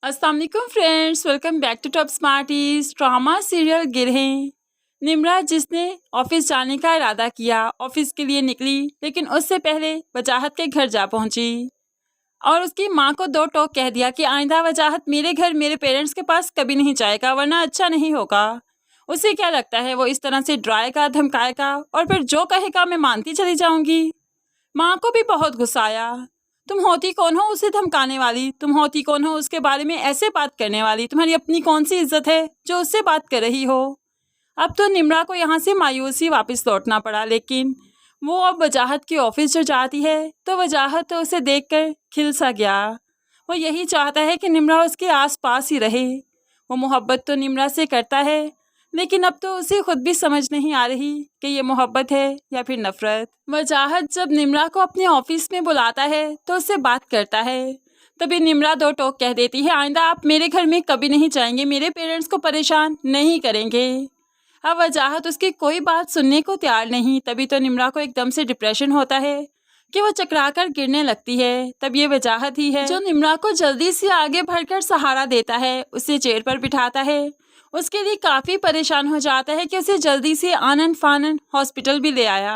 अस्सलाम वालेकुम friends, welcome back to top smarties. Drama serial Girhein. Nimra जिसने ऑफिस जाने का इरादा किया, ऑफिस के लिए निकली, लेकिन उससे पहले वजाहत के घर जा पहुंची और उसकी माँ को दो टोक कह दिया कि आइंदा वजाहत मेरे घर मेरे पेरेंट्स के पास कभी नहीं जाएगा, वरना अच्छा नहीं होगा। उसे क्या लगता है वो इस तरह से डराएगा, धमकाएगा और फिर जो कहेगा मैं मानती चली जाऊंगी। माँ को भी बहुत गुस्सा आया। तुम होती कौन हो उसे धमकाने वाली? तुम होती कौन हो उसके बारे में ऐसे बात करने वाली? तुम्हारी अपनी कौन सी इज्जत है जो उससे बात कर रही हो? अब तो निम्रा को यहाँ से मायूसी वापस लौटना पड़ा, लेकिन वो अब वजाहत के ऑफिस जो जाती है तो वजाहत तो उसे देखकर खिल सा गया। वो यही चाहता है कि निम्रा उसके आसपास ही रहे। वो मोहब्बत तो निम्रा से करता है, लेकिन अब तो उसे खुद भी समझ नहीं आ रही कि ये मोहब्बत है या फिर नफरत। वजाहत जब निम्रा को अपने ऑफिस में बुलाता है तो उससे बात करता है। तभी निम्रा दो टोक कह देती है, आइंदा आप मेरे घर में कभी नहीं जाएंगे, मेरे पेरेंट्स को परेशान नहीं करेंगे। अब वजाहत उसकी कोई बात सुनने को तैयार नहीं। तभी तो निम्रा को एकदम से डिप्रेशन होता है कि वो चकरा कर गिरने लगती है। तब ये वजाहत ही है जो निम्रा को जल्दी से आगे बढ़कर सहारा देता है, उसे चेयर पर बिठाता है। उसके लिए काफ़ी परेशान हो जाता है कि उसे जल्दी से आनन फानन हॉस्पिटल भी ले आया।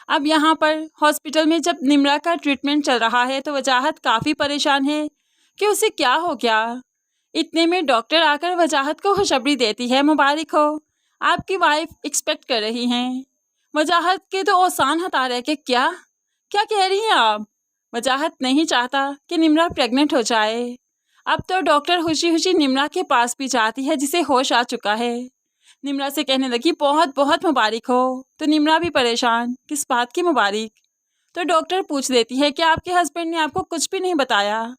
अब यहाँ पर हॉस्पिटल में जब निम्रा का ट्रीटमेंट चल रहा है तो वजाहत काफ़ी परेशान है कि उसे क्या हो गया। इतने में डॉक्टर आकर वजाहत को खुशखबरी देती है, मुबारक हो, आपकी वाइफ एक्सपेक्ट कर रही हैं। वजाहत के तो ओसान हता रहे कि क्या क्या कह रही हैं आप? वजाहत नहीं चाहता कि निम्रा प्रेग्नेंट हो जाए। अब तो डॉक्टर खुशी खुशी निम्रा के पास भी जाती है जिसे होश आ चुका है। निम्रा से कहने लगी, बहुत बहुत मुबारक हो। तो निम्रा भी परेशान, किस बात की मुबारक? तो डॉक्टर पूछ देती है कि आपके हस्बैंड ने आपको कुछ भी नहीं बताया?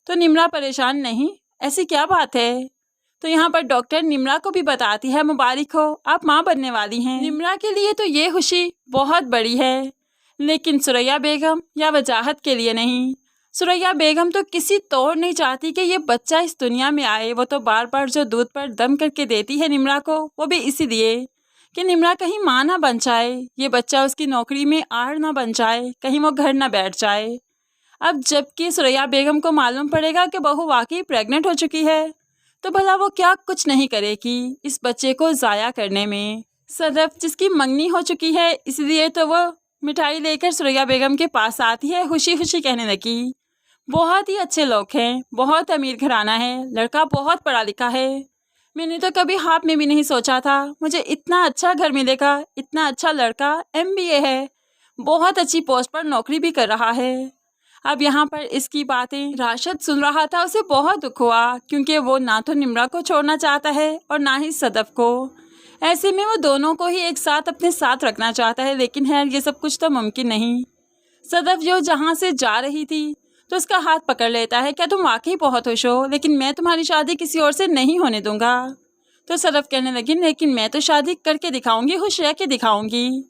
तो निम्रा परेशान, नहीं, ऐसी क्या बात है? तो यहाँ पर डॉक्टर निम्रा को भी बताती है, मुबारक हो, आप माँ बनने वाली हैं। निम्रा के लिए तो ये खुशी बहुत बड़ी है, लेकिन सुरैया बेगम या वजाहत के लिए नहीं। सुरैया बेगम तो किसी तौर नहीं चाहती कि ये बच्चा इस दुनिया में आए। वो तो बार बार जो दूध पर दम करके देती है निम्रा को, वो भी इसीलिए कि निम्रा कहीं माँ ना बन जाए, ये बच्चा उसकी नौकरी में आड़ ना बन जाए, कहीं वो घर ना बैठ जाए। अब जबकि सुरैया बेगम को मालूम पड़ेगा कि बहू वाकई प्रेग्नेंट हो चुकी है, तो भला वो क्या कुछ नहीं करेगी इस बच्चे को ज़ाया करने में। सदफ जिसकी मंगनी हो चुकी है, इसलिए तो वो मिठाई लेकर सुरैया बेगम के पास आती है, खुशी खुशी कहने लगी, बहुत ही अच्छे लोग हैं, बहुत अमीर घराना है, लड़का बहुत पढ़ा लिखा है। मैंने तो कभी ख्वाब में भी नहीं सोचा था मुझे इतना अच्छा घर मिलेगा, इतना अच्छा लड़का, MBA है, बहुत अच्छी पोस्ट पर नौकरी भी कर रहा है। अब यहाँ पर इसकी बातें राशिद सुन रहा था, उसे बहुत दुख हुआ, क्योंकि वो ना तो निम्रा को छोड़ना चाहता है और ना ही सदफ को। ऐसे में वो दोनों को ही एक साथ अपने साथ रखना चाहता है, लेकिन है ये सब कुछ तो मुमकिन नहीं। सदफ जो जहाँ से जा रही थी तो उसका हाथ पकड़ लेता है, क्या तुम वाकई बहुत खुश हो? लेकिन मैं तुम्हारी शादी किसी और से नहीं होने दूंगा। तो सदफ कहने लगी, लेकिन मैं तो शादी करके दिखाऊंगी, खुश रह के दिखाऊंगी।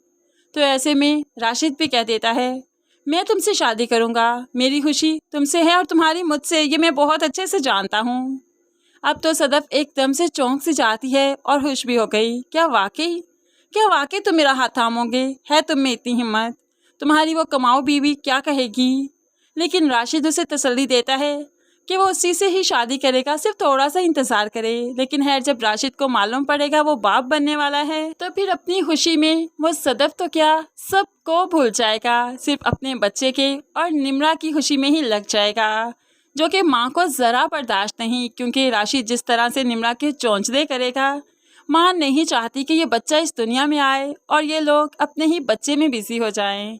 तो ऐसे में राशिद भी कह देता है, मैं तुमसे शादी करूंगा, मेरी खुशी तुमसे है और तुम्हारी मुझसे, ये मैं बहुत अच्छे से जानता हूँ। अब तो सदफ एकदम से चौंक से जाती है और खुश भी हो गई। क्या वाकई तुम मेरा हाथ थामोगे? है तुम में इतनी हिम्मत? तुम्हारी वो कमाऊ बीवी क्या कहेगी? लेकिन राशिद उसे तसल्ली देता है कि वो उसी से ही शादी करेगा, सिर्फ थोड़ा सा इंतज़ार करे। लेकिन है जब राशिद को मालूम पड़ेगा वो बाप बनने वाला है, तो फिर अपनी खुशी में वो सदफ तो क्या सबको भूल जाएगा, सिर्फ अपने बच्चे के और निम्रा की खुशी में ही लग जाएगा, जो कि माँ को ज़रा बर्दाश्त नहीं। क्योंकि राशिद जिस तरह से निम्रा के चौंचले करेगा, माँ नहीं चाहती कि ये बच्चा इस दुनिया में आए और ये लोग अपने ही बच्चे में बिजी हो जाएं।